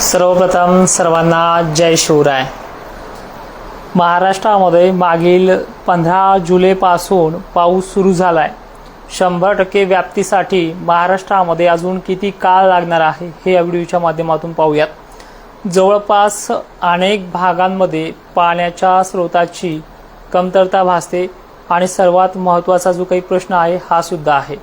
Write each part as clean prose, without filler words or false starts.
सर्वप्रथम सर्वांना जय शिवराय। महाराष्ट्रामध्ये मागील 15 जुलैपासून पाऊस सुरू झालाय। 100% व्याप्तीसाठी महाराष्ट्रामध्ये अजून किती काळ लागणार आहे हे या व्हिडिओच्या माध्यमातून पाहूयात। जवळपास अनेक भागांमध्ये पाण्याच्या स्रोताची कमतरता भासते आणि सर्वात महत्त्वाचा जो काही प्रश्न आहे हा सुद्धा आहे।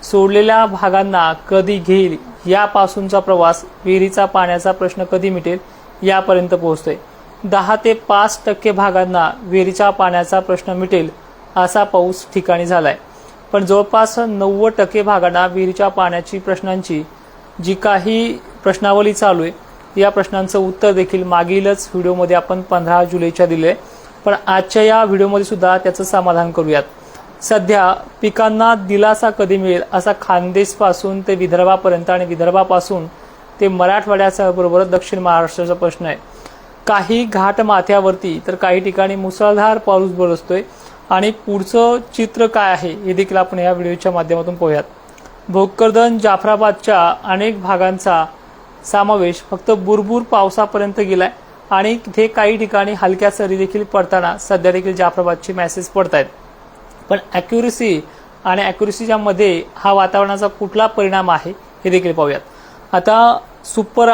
सोडलेल्या भागांना कधी घेईल यापासूनचा प्रवास, विहिरीचा पाण्याचा प्रश्न कधी मिटेल यापर्यंत पोहोचतोय। 10 ते 5% भागांना विहिरीच्या पाण्याचा प्रश्न मिटेल असा पाऊस ठिकाणी झालाय, पण जवळपास 90% भागांना विहिरीच्या पाण्याची प्रश्नांची जी काही प्रश्नावली चालू आहे या प्रश्नांचं उत्तर देखील मागीलच व्हिडिओमध्ये आपण 15 जुलैच्या दिले, पण आजच्या या व्हिडिओमध्ये सुद्धा त्याचं समाधान करूयात। सध्या पिकांना दिलासा कधी मिळेल असा खानदेशपासून ते विदर्भापर्यंत आणि विदर्भापासून ते मराठवाड्याच्या बरोबर दक्षिण महाराष्ट्राचा प्रश्न आहे। काही घाट माथ्यावरती तर काही ठिकाणी मुसळधार पाऊस बरसतोय आणि पुढचं चित्र काय आहे हे देखील आपण या व्हिडिओच्या माध्यमातून पाहूयात। भोकरदन जाफराबादच्या अनेक भागांचा समावेश फक्त बुरबुर पावसापर्यंत गेलाय आणि तिथे काही ठिकाणी हलक्या सरी देखील पडताना सध्या देखील जाफराबादचे मेसेज पडतायत, पण ॲक्युरेसी आणि ॲक्युरेसीच्या मध्ये हा वातावरणाचा कुठला परिणाम आहे हे देखील पाहूयात। आता सुपर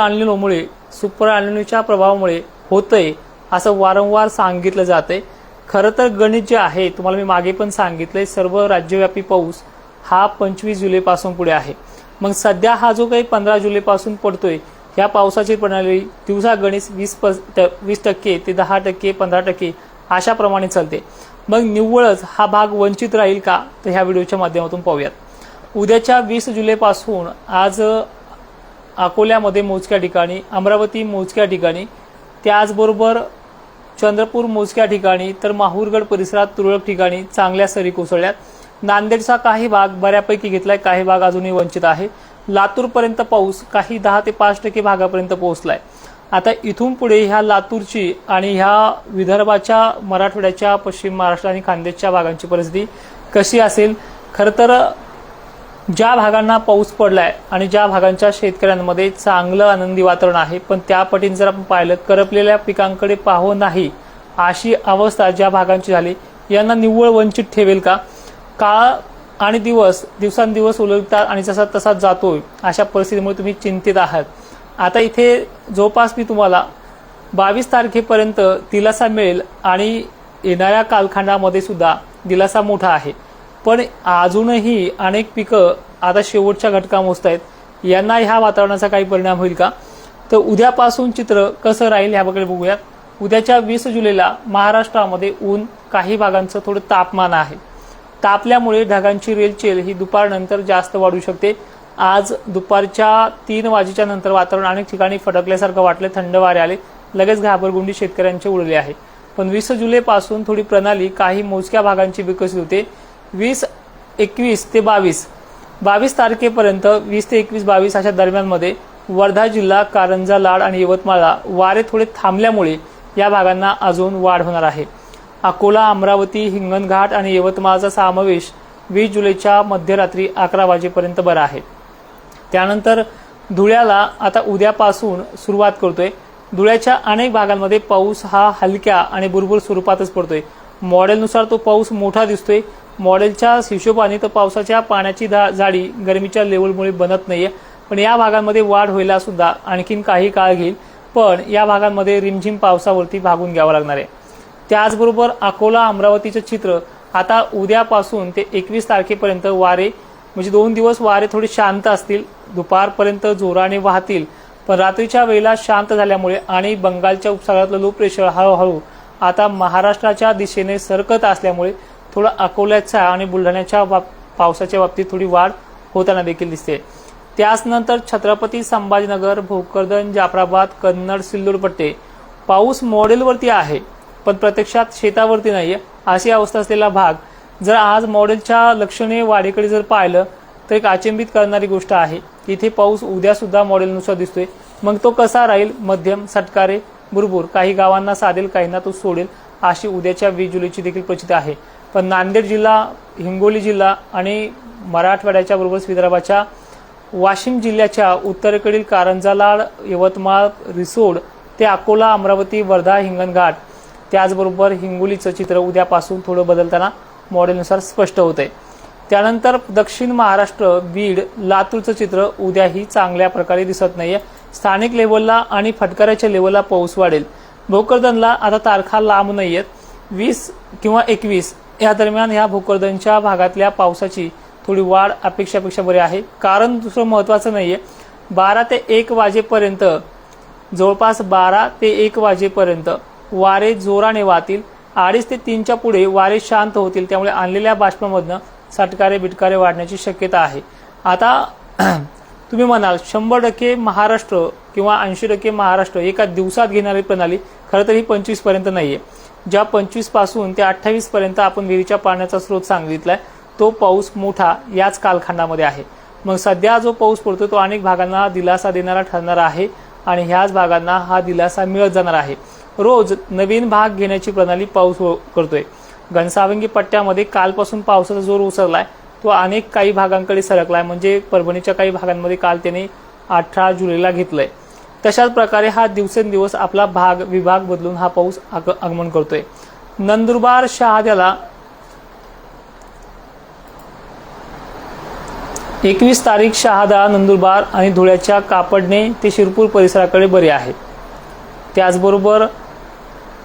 एल्निनोच्या प्रभावामुळे होतंय असं वारंवार सांगितलं जातंय। खरं तर गणित जे आहे तुम्हाला मी मागे पण सांगितलंय, सर्व राज्यव्यापी पाऊस हा 25 जुलैपासून पुढे आहे। मग सध्या हा जो काही 15 जुलैपासून पडतोय ह्या पावसाची प्रणाली दिवसा गणित 20% ते 10% 15% अशा प्रमाणे चालते। मग निव्वळच हा भाग वंचित राहील का तर ह्या व्हिडिओच्या माध्यमातून पाहूयात। उद्याच्या 20 जुलैपासून आज अकोल्यामध्ये मोजक्या ठिकाणी, अमरावती मोजक्या ठिकाणी, त्याचबरोबर चंद्रपूर मोजक्या ठिकाणी, तर माहूरगड परिसरात तुरळक ठिकाणी चांगल्या सरी कोसळल्यात। नांदेडचा काही भाग बऱ्यापैकी घेतलाय, काही भाग अजूनही वंचित आहे। लातूरपर्यंत पाऊस काही 10 ते 5% भागापर्यंत पोहोचलाय। आता इथून पुढे ह्या लातूरची आणि ह्या विदर्भाच्या, मराठवाड्याच्या, पश्चिम महाराष्ट्र आणि खानदेशच्या भागांची परिस्थिती कशी असेल? खरं तर ज्या भागांना पाऊस पडलाय आणि ज्या भागांच्या शेतकऱ्यांमध्ये चांगलं आनंदी वातावरण आहे, पण त्या पटीने जर आपण पाहिलं करपलेल्या पिकांकडे पाहू नाही अशी अवस्था ज्या भागांची झाली, यांना निव्वळ वंचित ठेवेल का? काळ आणि दिवसांदिवस उलटतात आणि जसा तसाच जातोय अशा परिस्थितीमुळे तुम्ही चिंतित आहात। आता इथे जवळपास मी तुम्हाला 22 तारखेपर्यंत दिलासा मिळेल आणि येणाऱ्या कालखंडामध्ये सुद्धा दिलासा मोठा आहे, पण अजूनही अनेक पिकं आता शेवटच्या घटका मोजतायत। यांना ह्या वातावरणाचा काही परिणाम होईल का? तर उद्यापासून चित्र कसं राहील ह्याकडे बघूयात। उद्याच्या 20 जुलैला महाराष्ट्रामध्ये ऊन, काही भागांचं थोडं तापमान आहे। तापल्यामुळे ढगांची रेलचेल ही दुपारनंतर जास्त वाढू शकते। आज दुपारच्या 3 वाजेच्या नंतर वातावरण अनेक ठिकाणी फटकल्यासारखं वाटलं, थंड वारे आले, लगेच घाबरगुंडी शेतकऱ्यांचे उडले आहे। पण 20 जुलैपासून थोडी प्रणाली काही मोजक्या भागांची विकसित होते। 21 ते 22 तारखेपर्यंत 20 ते 21-22 अशा दरम्यानमध्ये वर्धा जिल्हा, कारंजा, लाड आणि यवतमाळला वारे थोडे थांबल्यामुळे या भागांना अजून वाढ होणार आहे। अकोला, अमरावती, हिंगणघाट आणि यवतमाळचा समावेश 20 जुलैच्या मध्यरात्री 11 वाजेपर्यंत बरा आहे। त्यानंतर धुळ्याला आता उद्यापासून सुरुवात करतोय। धुळ्याच्या अनेक भागांमध्ये पाऊस हा हलक्या आणि बुरबुर स्वरूपातच पडतोय। मॉडेलनुसार तो पाऊस मोठा दिसतोय। मॉडेलच्या हिशोबाने तर पावसाच्या पाण्याची जाडी गरमीच्या लेवलमुळे बनत नाहीये, पण या भागांमध्ये वाढ व्हायला सुद्धा आणखीन काही काळ घेईल, पण या भागांमध्ये रिमझिम पावसावरती भागून घ्यावं लागणार आहे। त्याचबरोबर अकोला, अमरावतीचं चित्र आता उद्यापासून ते 21 तारखेपर्यंत वारे म्हणजे 2 दिवस वारे थोडे शांत असतील, दुपारपर्यंत जोराने वाहतील, पण रात्रीच्या वेळेला शांत झाल्यामुळे आणि बंगालच्या उपसागरातलं लो प्रेशर हळूहळू आता महाराष्ट्राच्या दिशेने सरकत असल्यामुळे थोडं अकोल्याच्या आणि बुलढाण्याच्या पावसाच्या बाबतीत थोडी वाढ होताना देखील दिसते। त्याचनंतर छत्रपती संभाजीनगर, भोकरदन, जाफराबाद, कन्नड, सिल्लोड पट्टे पाऊस मॉडेलवरती आहे, पण प्रत्यक्षात शेतावरती नाहीये अशी अवस्था असलेला भाग जर आज मॉडेलच्या लक्षणे वाढीकडे जर पाहिलं तर एक अचंबित करणारी गोष्ट आहे। इथे पाऊस उद्या सुद्धा मॉडेलनुसार दिसतोय। मग तो कसा राहील? मध्यम, सटकारे, बुरबुर, काही गावांना साधेल, काहींना तो सोडेल अशी उद्याच्या 20 जुलैची देखील प्रचिती आहे। पण नांदेड जिल्हा, हिंगोली जिल्हा आणि मराठवाड्याच्या बरोबरच विदर्भाच्या वाशिम जिल्ह्याच्या उत्तरेकडील कारंजालाड, यवतमाळ, रिसोड ते अकोला, अमरावती, वर्धा, हिंगणघाट त्याचबरोबर हिंगोलीचं चित्र उद्यापासून थोडं बदलताना मॉडेलनुसार स्पष्ट होतंय। त्यानंतर दक्षिण महाराष्ट्र, बीड, लातूरचं चित्र उद्याही चांगल्या प्रकारे दिसत नाहीये। स्थानिक लेवलला आणि फटकाऱ्याच्या लेवलला पाऊस वाढेल। भोकरदनला आता तारखा लांब नाहीयेत, 20 किंवा 21 या दरम्यान या भोकरदनच्या भागातल्या पावसाची थोडी वाढ अपेक्षापेक्षा बरी आहे। कारण दुसरं महत्त्वाचं नाहीये, 12 ते 1 वाजेपर्यंत जवळपास 12 ते 1 वाजेपर्यंत वारे जोराने वाहतील। 2:30 ते 3च्या पुढे वारे शांत होतील, त्यामुळे आणलेल्या बाष्पामधनं सटकारे बिटकारे वाढण्याची शक्यता आहे। आता तुम्ही म्हणाल 100% महाराष्ट्र किंवा 80% महाराष्ट्र एका दिवसात घेणारी प्रणाली खरं तर ही 25 पर्यंत नाहीये। ज्या 25 पासून ते 28 पर्यंत आपण विहिरीच्या पाण्याचा स्रोत सांगितलाय तो पाऊस मोठा याच कालखंडामध्ये आहे। मग सध्या जो पाऊस पडतो तो अनेक भागांना दिलासा देणारा ठरणार आहे आणि ह्याच भागांना हा दिलासा मिळत जाणार आहे। रोज नवीन भाग घेण्याची प्रणाली पाऊस करतोय। घनसावंगी पट्ट्यामध्ये कालपासून पावसाचा जोर ओसरलाय, तो अनेक काही भागांकडे सरकलाय। म्हणजे परभणीच्या काही भागांमध्ये काल त्याने 18 जुलैला घेतलंय। तशाच प्रकारे हा दिवसेंदिवस आपला विभाग बदलून हा पाऊस आगमन करतोय। नंदुरबार, शहाद्याला 21 तारीख शहादा, नंदुरबार आणि धुळ्याच्या कापडणे ते शिरपूर परिसराकडे बरे आहे। त्याचबरोबर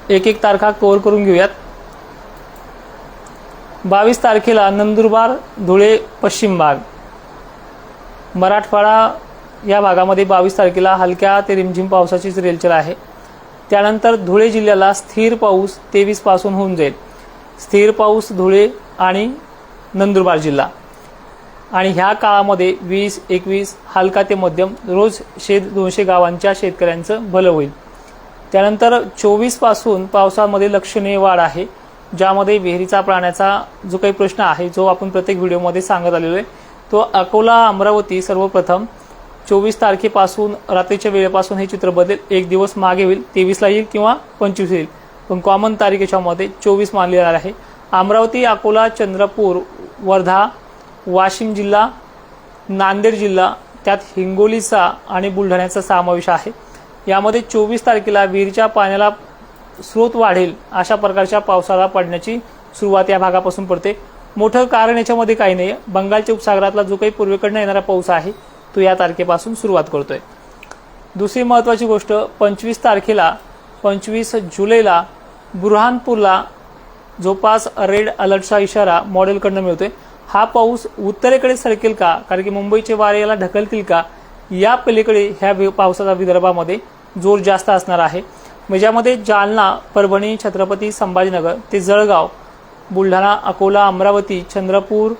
एक तारखा कव्हर करून घेऊयात। 22 तारखेला नंदुरबार, धुळे पश्चिम भाग, मराठवाडा या भागामध्ये 22 तारखेला हलक्या ते रिमझिम पावसाचीच रेलचेल आहे। त्यानंतर धुळे जिल्ह्याला स्थिर पाऊस 23 पासून होऊन जाईल। स्थिर पाऊस धुळे आणि नंदुरबार जिल्हा, आणि ह्या काळामध्ये 20, 21 हलका ते मध्यम रोज 100-200 गावांच्या शेतकऱ्यांचं भलं होईल। त्यानंतर 24 पासून पावसामध्ये लक्षणीय वाढ आहे, ज्यामध्ये विहिरीचा पाण्याचा जो काही प्रश्न आहे जो आपण प्रत्येक व्हिडिओमध्ये सांगत आलेलो आहे तो अकोला, अमरावती सर्वप्रथम 24 तारखेपासून रात्रीच्या वेळेपासून हे चित्र बदलेल। एक दिवस मागे होईल, 23ला येईल किंवा 25 येईल, पण कॉमन तारीखेच्या मध्ये 24 मानले जाणार आहे। अमरावती, अकोला, चंद्रपूर, वर्धा, वाशिम जिल्हा, नांदेड जिल्हा, त्यात हिंगोलीचा आणि बुलढाण्याचा समावेश आहे। यामध्ये 24 तारखेला विहिरीच्या पाण्याला स्रोत वाढेल अशा प्रकारच्या पावसाला पडण्याची सुरुवात या भागापासून पडते। मोठं कारण याच्यामध्ये काही नाही, बंगालच्या उपसागरातला जो काही पूर्वेकडनं येणारा पाऊस आहे तो या तारखेपासून सुरुवात करतोय। दुसरी महत्त्वाची गोष्ट, 25 तारखेला 25 जुलैला बुरहानपूरला जवळपास रेड अलर्टचा इशारा मॉडेलकडनं मिळतोय। हा पाऊस उत्तरेकडे सरकेल का, कारण की मुंबईचे वारे याला ढकलतील का, या पलीकडे ह्या पावसाचा विदर्भामध्ये जोर जास्त असणार आहे। ज्यामध्ये जालना, परभणी, छत्रपती संभाजीनगर ते जळगाव, बुलढाणा, अकोला, अमरावती, चंद्रपूर,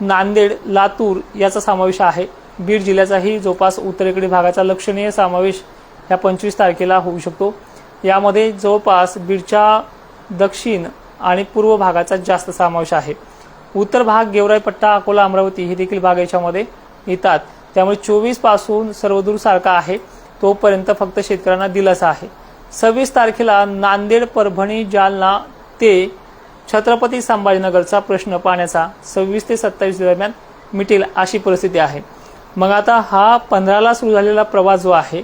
नांदेड, लातूर याचा समावेश आहे। बीड जिल्ह्याचाही जवळपास उत्तरेकडील भागाचा लक्षणीय समावेश या 25 तारखेला होऊ शकतो। यामध्ये जवळपास बीडच्या दक्षिण आणि पूर्व भागाचा जास्त समावेश आहे। उत्तर भाग, गेवराई पट्टा, अकोला, अमरावती हे देखील भाग याच्यामध्ये येतात। त्यामुळे 24 पासून सर्वदूर सारखा आहे, तोपर्यंत फक्त शेतकऱ्यांना दिलासा आहे। 26 तारखेला नांदेड, परभणी, जालना ते छत्रपती संभाजीनगरचा प्रश्न पाण्याचा 26 ते 27 दरम्यान मिटेल अशी परिस्थिती आहे। मग आता हा 15ला सुरू झालेला प्रवास जो आहे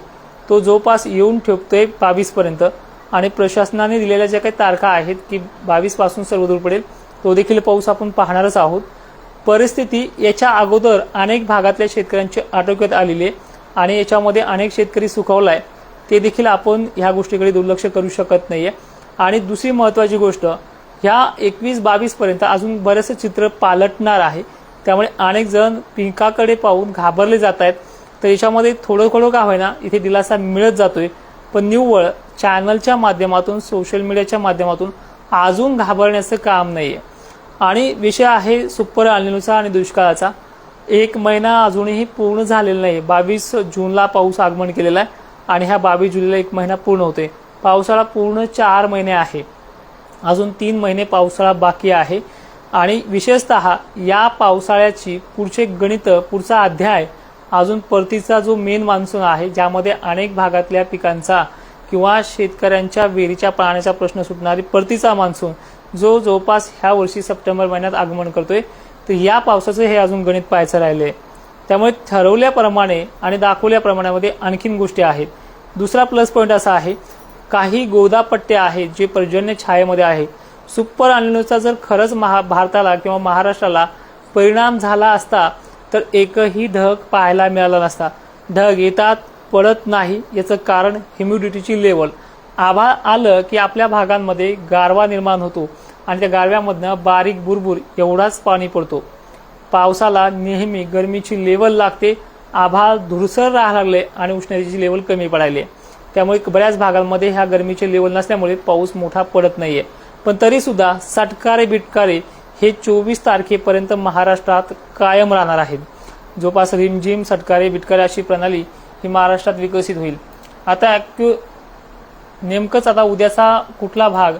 तो जवळपास येऊन ठेपतोय 22 पर्यंत, आणि प्रशासनाने दिलेल्या ज्या काही तारखा आहेत की 22 पासून सर्वदूर पडेल तो देखील पाऊस आपण पाहणारच आहोत। परिस्थिती याच्या अगोदर अनेक भागातल्या शेतकऱ्यांची आटोक्यात आलेली आहे आणि याच्यामध्ये अनेक शेतकरी सुखावलाय, ते देखील आपण ह्या गोष्टीकडे दुर्लक्ष करू शकत नाहीये। आणि दुसरी महत्त्वाची गोष्ट, ह्या 21-22 पर्यंत अजून बरेचसे चित्र पालटणार आहे, त्यामुळे अनेक जण पिकाकडे पाहून घाबरले जात आहेत। तर याच्यामध्ये थोडं का होईना इथे दिलासा मिळत जातोय, पण निव्वळ चॅनलच्या माध्यमातून, सोशल मीडियाच्या माध्यमातून अजून घाबरण्याचं काम नाहीये। आणि विषय आहे सुपर एल्निनोचा आणि दुष्काळाचा। 1 महिना अजूनही पूर्ण झालेला नाही। 22 जूनला पाऊस आगमन केलेला आहे आणि ह्या 22 जुलैला 1 महिना पूर्ण होतोय। पावसाळा पूर्ण 4 महिने आहे, अजून 3 महिने पावसाळा बाकी आहे। आणि विशेषतः या पावसाळ्याची पुढचे गणित, पुढचा अध्याय अजून परतीचा जो मेन मान्सून आहे, ज्यामध्ये अनेक भागातल्या पिकांचा किंवा शेतकऱ्यांच्या विहिरीच्या पाण्याचा प्रश्न सुटणारी परतीचा मान्सून जो जवळपास ह्या वर्षी सप्टेंबर महिन्यात आगमन करतोय, तर या पावसाचं हे अजून गणित पाहायचं राहिले। त्यामुळे ठरवल्याप्रमाणे आणि दाखवल्याप्रमाणामध्ये आणखीन गोष्टी आहेत. दुसरा प्लस पॉईंट असा आहे, काही गोदापट्टे आहेत जे पर्जन्य छायेमध्ये आहे. सुपर अल्निनोचा जर खरंच भारताला किंवा महाराष्ट्राला परिणाम झाला असता तर एकही ढग पाहायला मिळाला नसता. ढग येतात पडत नाही, याचं कारण ह्युमिडिटीची लेवल. आभाळ आलं की आपल्या भागांमध्ये गारवा निर्माण होतो आणि त्या गारव्यामधनं बारीक बुरबुर एवढाच पाणी पडतो. पावसाला नेहमी गरमीची लेवल लागते. आभाळ धुरसर राहायला लागले आणि उष्णतेची लेवल कमी पडायली. त्यामुळे बऱ्याच भागांमध्ये ह्या गरमीचे लेवल नसल्यामुळे पाऊस मोठा पडत नाहीये. पण तरी सुद्धा सटकारे बिटकारे हे 24 तारखेपर्यंत महाराष्ट्रात कायम राहणार आहेत. जोपास रिमझिम सटकारे बिटकारे अशी प्रणाली ही महाराष्ट्रात विकसित होईल. आता नेमकंच आता उद्याचा कुठला भाग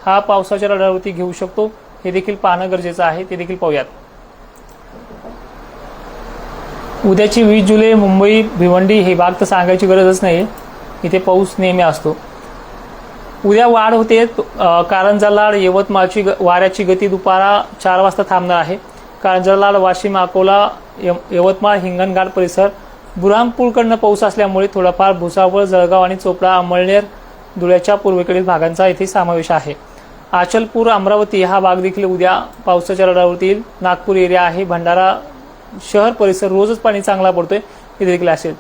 हा पावसाच्या रडारवरती घेऊ शकतो हे देखील पाहणं गरजेचं आहे, ते देखील पाहूयात. उद्याची 20 जुलै मुंबई भिवंडी हे भाग तर सांगायची गरजच नाही, इथे पाऊस नेहमी असतो. उद्या वाढ होते. कारंजा लाड यवतमाळची वाऱ्याची गती दुपारा 4 वाजता थांबणार आहे. कारंजा लाड वाशिम अकोला यवतमाळ हिंगणघाट परिसर बुरहानपूरकडनं पाऊस असल्यामुळे थोडाफार भुसावळ जळगाव आणि चोपडा अमळनेर धुळ्याच्या पूर्वेकडील भागांचा येथे समावेश आहे. अचलपूर अमरावती हा भाग देखील उद्या पावसाच्या रडारवरती येईल. नागपूर एरिया आहे. भंडारा शहर परिसर रोजच पाणी चांगला पडतोय, हे देखील असेल.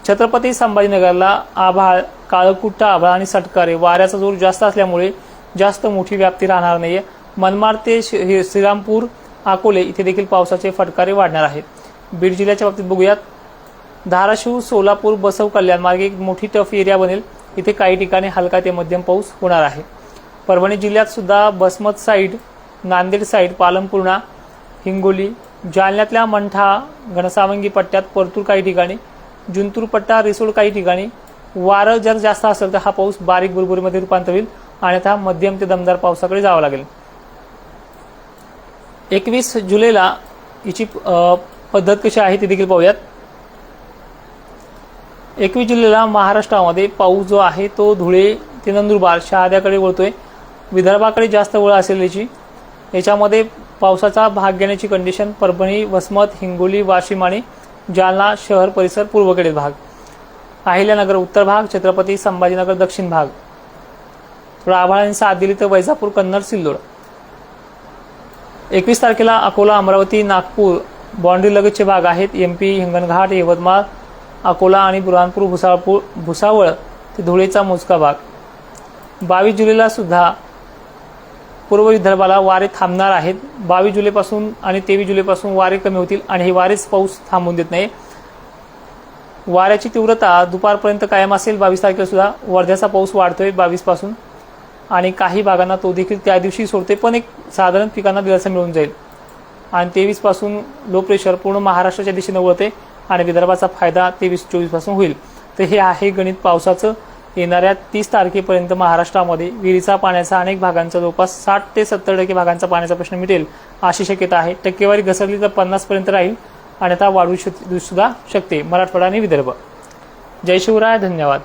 छत्रपती संभाजीनगरला आभाळ, काळकुट्टा आभाळ आणि सटकारे वाऱ्याचा जोर जास्त असल्यामुळे जास्त मोठी व्याप्ती राहणार नाहीये. मनमाड ते श्रीरामपूर अकोले इथे देखील पावसाचे फटकारे वाढणार आहेत. बीड जिल्ह्याच्या बाबतीत बघूयात. धाराशिव सोलापूर बसव कल्याण मार्गे एक मोठी टफ एरिया बनेल. इथे काही ठिकाणी हलका ते मध्यम पाऊस होणार आहे. परभणी जिल्ह्यात सुद्धा बसमत साईड, नांदेड साईड, पालमपूर्णा, हिंगोली, जालन्यातल्या मंठा, घनसावंगी पट्ट्यात परतूर काही ठिकाणी, जिंतूर पट्टा, रिसोड काही ठिकाणी वारं जर जास्त असेल तर हा पाऊस बारीक बुरबुरीमध्ये रूपांतर होईल आणि आता मध्यम ते दमदार पावसाकडे जावं लागेल. 21 जुलैला याची पद्धत कशी आहे ते देखील पाहूयात. 21 जुलैला महाराष्ट्रामध्ये पाऊस जो आहे तो धुळे ते नंदुरबार शहाद्याकडे वळतोय. विदर्भाकडे जास्त वळ असेल याच्यामध्ये पावसाचा भाग घेण्याची कंडिशन परभणी, वसमत, हिंगोली, वाशिम आणि जालना शहर परिसर पूर्वेकडील भाग, अहिल्यानगर उत्तर भाग, छत्रपती संभाजीनगर दक्षिण भाग. थोडा आभाळाने साथ दिली तर वैजापूर, कन्नड, सिल्लोड. 21 तारखेला अकोला, अमरावती, नागपूर बाउंड्री लगतचे भाग आहेत. एमपी, हिंगणघाट, यवतमाळ, अकोला आणि बुरहानपूर, भुसावळ ते धुळेचा मोजका भाग. 22 जुलैला सुद्धा पूर्व विदर्भाला वारे थांबणार आहेत. 22 जुलैपासून आणि 23 जुलैपासून वारे कमी होतील आणि हे वारेच पाऊस थांबून देत नाही. वाऱ्याची तीव्रता दुपारपर्यंत कायम असेल. 22 तारखेला सुद्धा वर्ध्याचा पाऊस वाढतोय 22 पासून आणि काही भागांना तो देखील त्या दिवशी सोडते, पण एक साधारण पिकांना दिलासा मिळून जाईल. आणि 23 पासून लो प्रेशर पूर्ण महाराष्ट्राच्या दिशेने वळते आणि विदर्भाचा फायदा 23-24 पासून होईल. तर हे आहे गणित पावसाचं. येणाऱ्या 30 तारखेपर्यंत महाराष्ट्रामध्ये विहिरीचा पाण्याचा अनेक भागांचा जवळपास 60 ते 70% भागांचा पाण्याचा प्रश्न मिटेल अशी शक्यता आहे. टक्केवारी घसरली तर 50 पर्यंत राहील आणि आता वाढू सुद्धा शकते मराठवाडा आणि विदर्भ. जय शिवराय. धन्यवाद.